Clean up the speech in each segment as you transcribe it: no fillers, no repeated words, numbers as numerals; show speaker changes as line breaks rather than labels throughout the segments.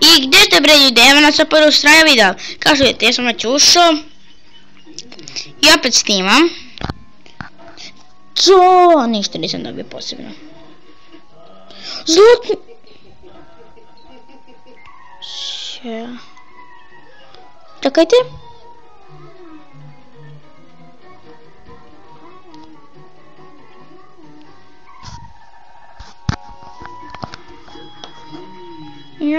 I gdje ste bre ljudi, evo nas opet u strane video. Kao što vidite, ja sam već ušao. I opet snimam. Co? Ništa nisam dobio posebno. Zlatni... Čekajte.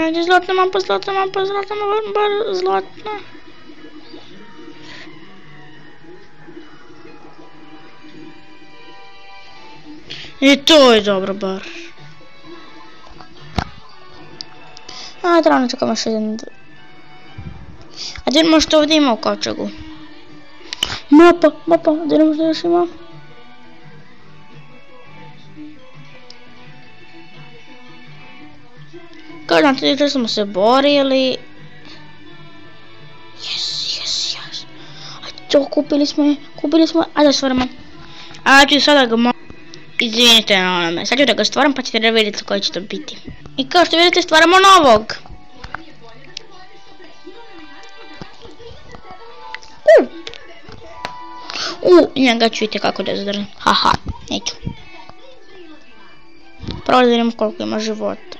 Ajde, zlatna mapa, zlatna mapa, zlatna mapa, zlatna. I to je dobro bar. A, trebno čekamo još jedan. A gdje imamo što ovdje ima u kovčegu? Mapa, gdje imamo što još ima? Kao znate, jučer smo se borili. Yes. A to, kupili smo je. Ajde da stvaramo. A ću sada ga izvinite na onome. Sad ću da ga stvaram pa ćete da vidjeti koji će to biti. I kao što vidite stvaramo novog. Njega ću vidjeti kako da zadržim. Haha, neću. Prvo da vidimo koliko ima života.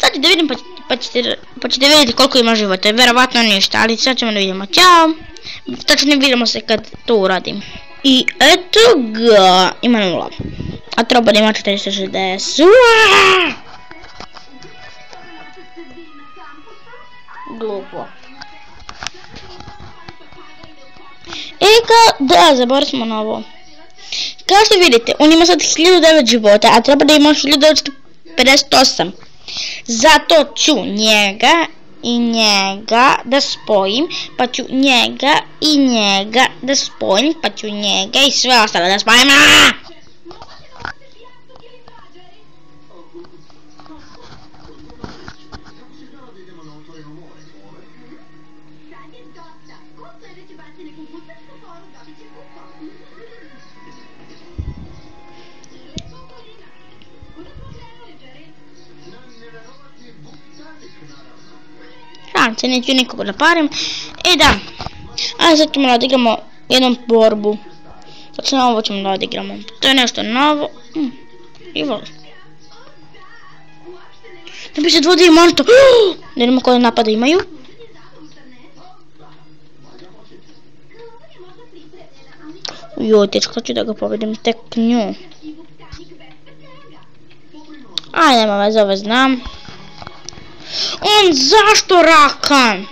Sad ću da vidim pa ćete vidjeti koliko ima života. Vjerovatno ništa, ali sad ćemo da vidimo. Ćao! Tačno vidimo se kad to uradim. I eto ga! Ima 0. A treba da ima 460. Glupo. Da, zaboravili smo na ovo. Kao što vidite, on ima sad 1009 života, a treba da ima 1958. Zato ću njega i njega da spojim, pa ću njega i njega da spojim, pa ću njega i sve ostalo da spojim. Se neću nikoga da parim. Da. A sad ćemo da odigramo jednu borbu. Znači na ovo ćemo da odigramo. To je nešto novo. I volim. Da bi se dvodi monster. Ne vidimo koje napada imaju. Joj, tečko, ću da ga povedem tek nju. Aj, nema veze, ove znam. On zašto rakan?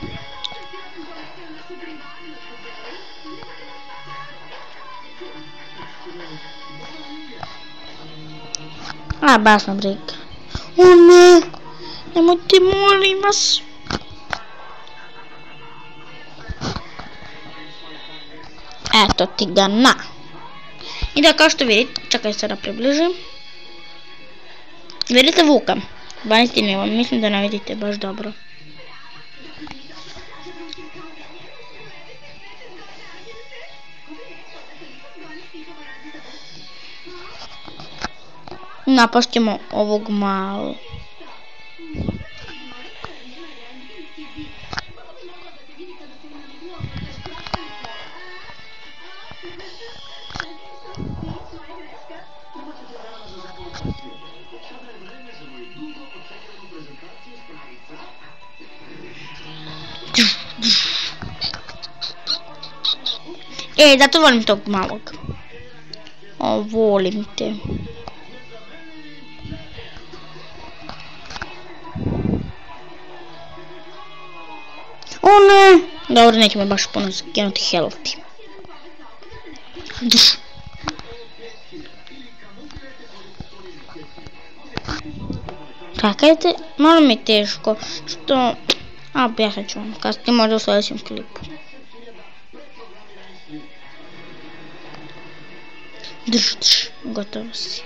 A, basna briga. O ne, nemojte, molim vas. Eto ti ga na. I da, kao što vidite, čekaj se da približim. Vidite Vuka? 12. nivo, mislim da ne vidite baš dobro. Napašćemo ovog malo. Zato volim tog malog. Volim te. O ne! Dobro, nećemo baš puno skinuti healthy. Čekajte, malo mi je teško. Što... objasnit ću vam kasnije možda u sljedećem klipu. Gotovo si.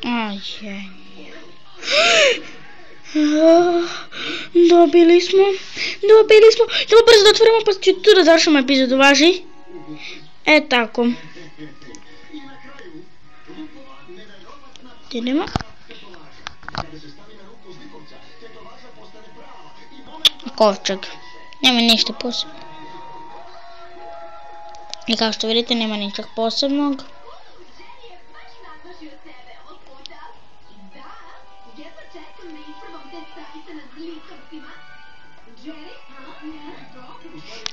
Ajaj. Dobili smo. Treba brzo da otvorimo pa ću tu da završimo epizodu, važi? E tako. Idemo. Kovčeg. Nema ništa posebno. I kao što vidite nema ničeg posebnog.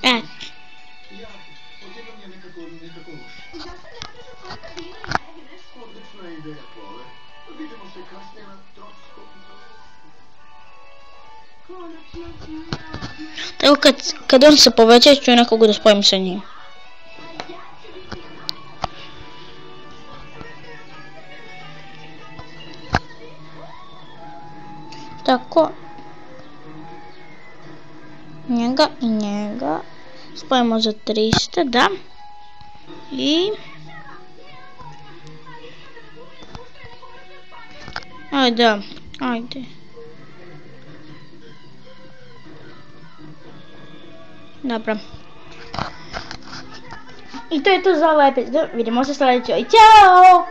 E. Tako kad on se poveća ću nekako da spojim sa njim. Tako. Njega i njega. Spojimo za 300, da. I... Ajde. Dobro. I to je to za ovaj epizod. Vidimo se sljedećoj. Ćao!